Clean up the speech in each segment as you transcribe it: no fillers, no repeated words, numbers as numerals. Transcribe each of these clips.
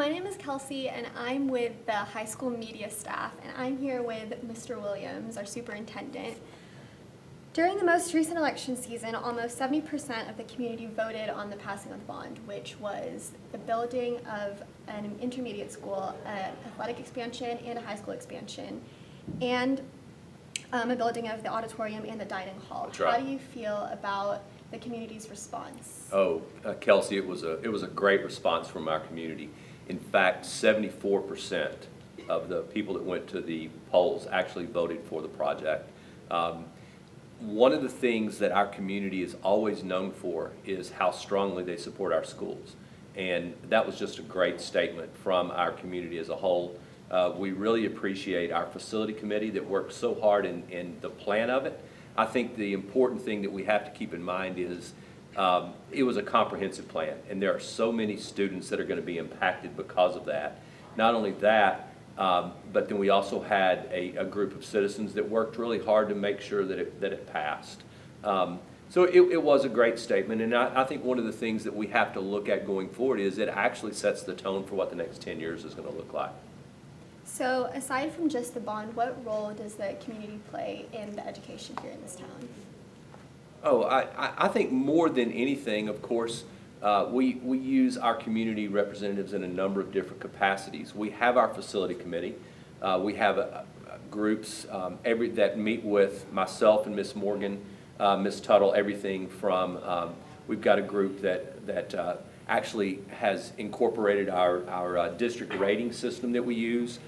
My name is Kelsey, and I'm with the high school media staff, and I'm here with Mr. Williams, our superintendent. During the most recent election season, almost 70% of the community voted on the passing of the bond, which was the building of an intermediate school, an athletic expansion, and a high school expansion, and a building of the auditorium and the dining hall. That's right. How do you feel about the community's response? Kelsey, it was a great response from our community. In fact, 74% of the people that went to the polls actually voted for the project. One of the things that our community is always known for is how strongly they support our schools. And that was just a great statement from our community as a whole. We really appreciate our facility committee that worked so hard in the plan of it. I think the important thing that we have to keep in mind is it was a comprehensive plan, and there are so many students that are going to be impacted because of that. Not only that, but then we also had a group of citizens that worked really hard to make sure that it passed. So it was a great statement, and I think one of the things that we have to look at going forward is it actually sets the tone for what the next 10 years is going to look like. So aside from just the bond, what role does the community play in the education here in this town? I think more than anything, of course, we use our community representatives in a number of different capacities. We have our facility committee. We have groups that meet with myself and Miss Morgan, Miss Tuttle, everything from, we've got a group that actually has incorporated our district rating system that we use,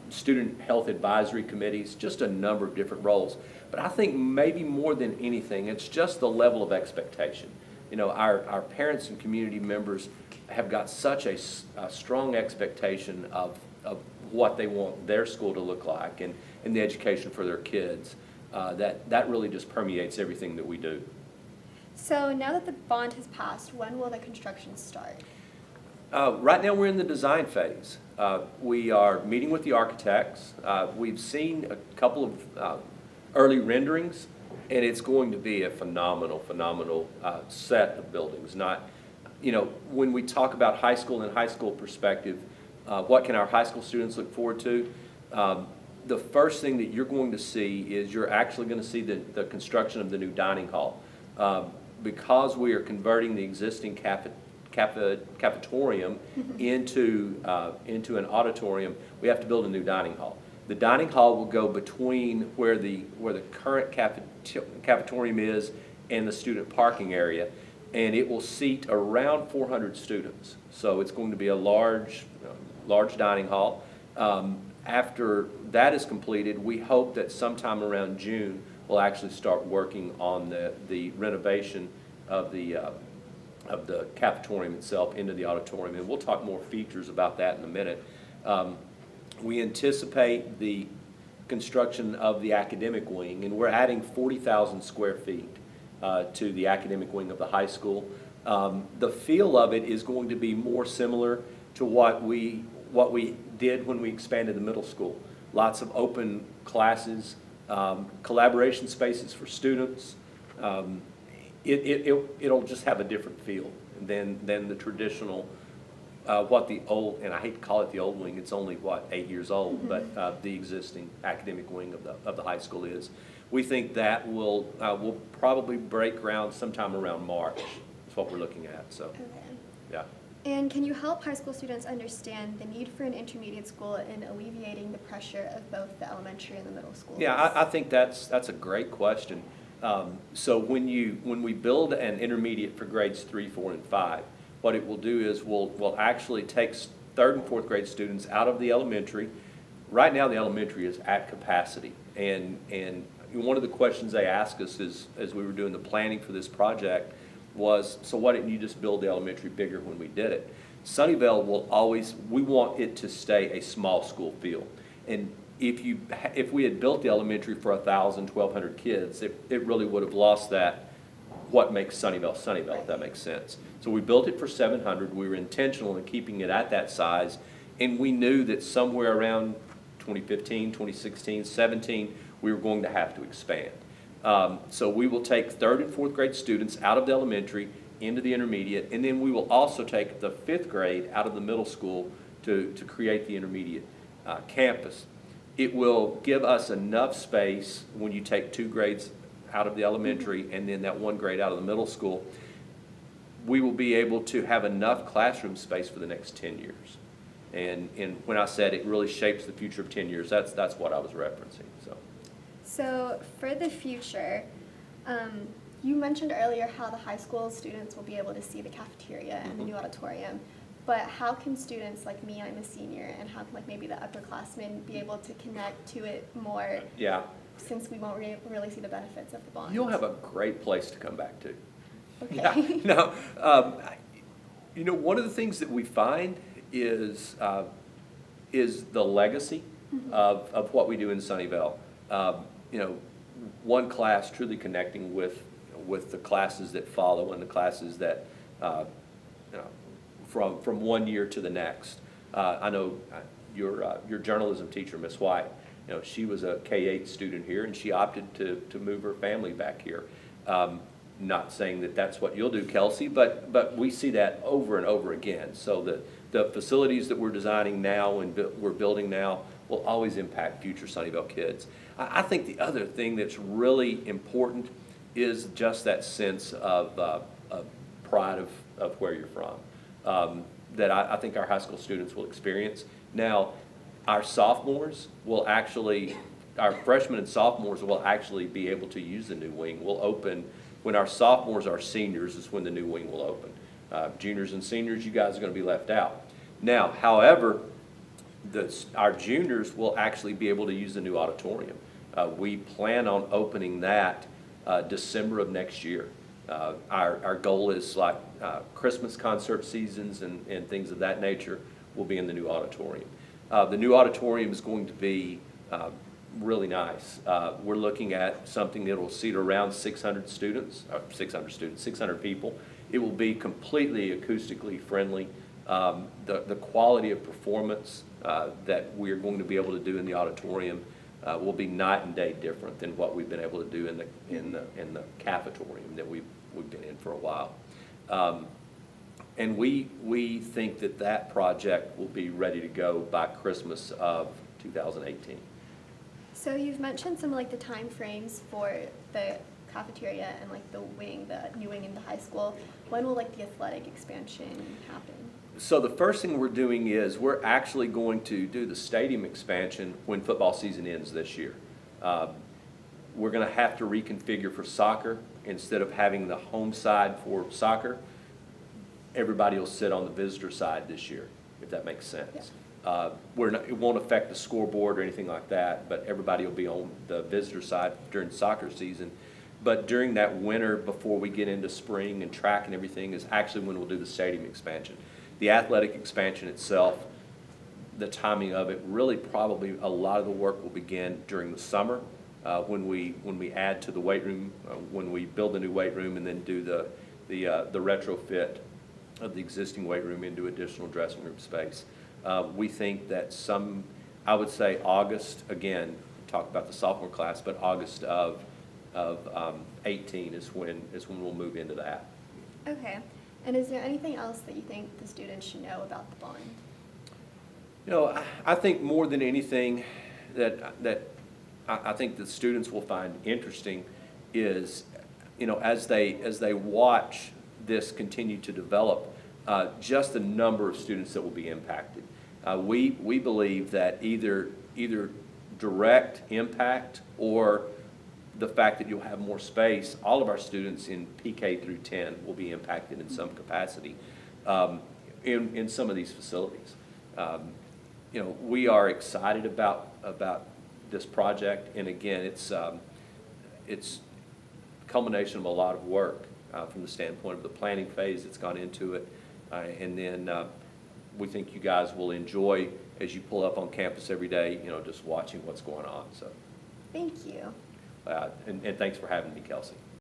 student health advisory committees, just a number of different roles. But I think maybe more than anything, it's just the level of expectation. You know, our parents and community members have got such a strong expectation of what they want their school to look like and the education for their kids. That really just permeates everything that we do. So now that the bond has passed, when will the construction start? Right now we're in the design phase. We are meeting with the architects. We've seen a couple of early renderings, and it's going to be a phenomenal set of buildings. When we talk about high school and high school perspective, what can our high school students look forward to? The first thing that you're going to see is you're actually going to see the construction of the new dining hall. Because we are converting the existing cafetorium into an auditorium, we have to build a new dining hall. The dining hall will go between where the current cafetorium is and the student parking area, and it will seat around 400 students. So it's going to be a large dining hall. After that is completed, we hope that sometime around June we'll actually start working on the renovation of the cafetorium itself into the auditorium, and we'll talk more features about that in a minute. We anticipate the construction of the academic wing, and we're adding 40,000 square feet to the academic wing of the high school. The feel of it is going to be more similar to what we did when we expanded the middle school. Lots of open classes, collaboration spaces for students. It'll just have a different feel than the traditional, what the old, and I hate to call it the old wing, it's only, 8 years old, but the existing academic wing of the high school is. We think that will probably break ground sometime around March, is what we're looking at, so, Okay. yeah. And can you help high school students understand the need for an intermediate school in alleviating the pressure of both the elementary and the middle schools? Yeah, I think that's a great question. So when we build an intermediate for grades 3, 4, and 5, what it will do is we'll actually take 3rd and 4th grade students out of the elementary. Right now the elementary is at capacity, and one of the questions they asked us as we were doing the planning for this project was, so why didn't you just build the elementary bigger when we did it? Sunnyvale we want it to stay a small school feel. And if we had built the elementary for 1,000, 1,200 kids, it really would have lost what makes Sunnyvale, if that makes sense. So we built it for 700. We were intentional in keeping it at that size, and we knew that somewhere around 2015, 2016, 17, we were going to have to expand. So we will take 3rd and 4th grade students out of the elementary into the intermediate, and then we will also take the 5th grade out of the middle school to create the intermediate campus. It will give us enough space when you take 2 grades out of the elementary and then that 1 grade out of the middle school. We will be able to have enough classroom space for the next 10 years. And when I said it really shapes the future of 10 years, that's what I was referencing. So for the future, you mentioned earlier how the high school students will be able to see the cafeteria and the new auditorium. But how can students like me, I'm a senior, and how can like maybe the upperclassmen be able to connect to it more? Yeah. Since we won't really see the benefits of the bond. You'll have a great place to come back to. Okay. Yeah. No, one of the things that we find is the legacy of what we do in Sunnyvale. One class truly connecting with the classes that follow and the classes that, from one year to the next. I know your journalism teacher, Miss White, she was a K-8 student here, and she opted to move her family back here. Not saying that that's what you'll do, Kelsey, but we see that over and over again. So the facilities that we're designing now and we're building now will always impact future Sunnyvale kids. I think the other thing that's really important is just that sense of pride of where you're from, that I think our high school students will experience. Now, our sophomores will actually, our freshmen and sophomores will actually be able to use the new wing. We'll open, when our sophomores are seniors is when the new wing will open. Juniors and seniors, you guys are going to be left out. Now, however, our juniors will actually be able to use the new auditorium. We plan on opening that December of next year. Our goal is like Christmas concert seasons and things of that nature will be in the new auditorium. The new auditorium is going to be really nice. We're looking at something that will seat around 600 people. It will be completely acoustically friendly. The quality of performance that we're going to be able to do in the auditorium will be night and day different than what we've been able to do in the cafetorium that we've been in for a while. And we think that project will be ready to go by Christmas of 2018. So you've mentioned some like the time frames for the cafeteria and like the new wing in the high school. When will like the athletic expansion happen? So the first thing we're doing is we're actually going to do the stadium expansion when football season ends this year. We're going to have to reconfigure for soccer. Instead of having the home side for soccer, everybody will sit on the visitor side this year, if that makes sense. Yeah. It won't affect the scoreboard or anything like that, but everybody will be on the visitor side during soccer season. But during that winter, before we get into spring and track and everything, is actually when we'll do the stadium expansion. The athletic expansion itself, the timing of it, really probably a lot of the work will begin during the summer when we add to the weight room, when we build a new weight room and then do the retrofit of the existing weight room into additional dressing room space. We think that I would say August, again, talk about the sophomore class, but August of 18 is when we'll move into that. Okay. And is there anything else that you think the students should know about the bond? I think more than anything that I think the students will find interesting is, as they watch this continue to develop, just the number of students that will be impacted. We believe that either direct impact or the fact that you'll have more space, all of our students in PK through 10 will be impacted in some capacity in some of these facilities. We are excited about this project, and again, it's culmination of a lot of work from the standpoint of the planning phase that's gone into it, and then we think you guys will enjoy as you pull up on campus every day, just watching what's going on. So, thank you. And thanks for having me, Kelsey.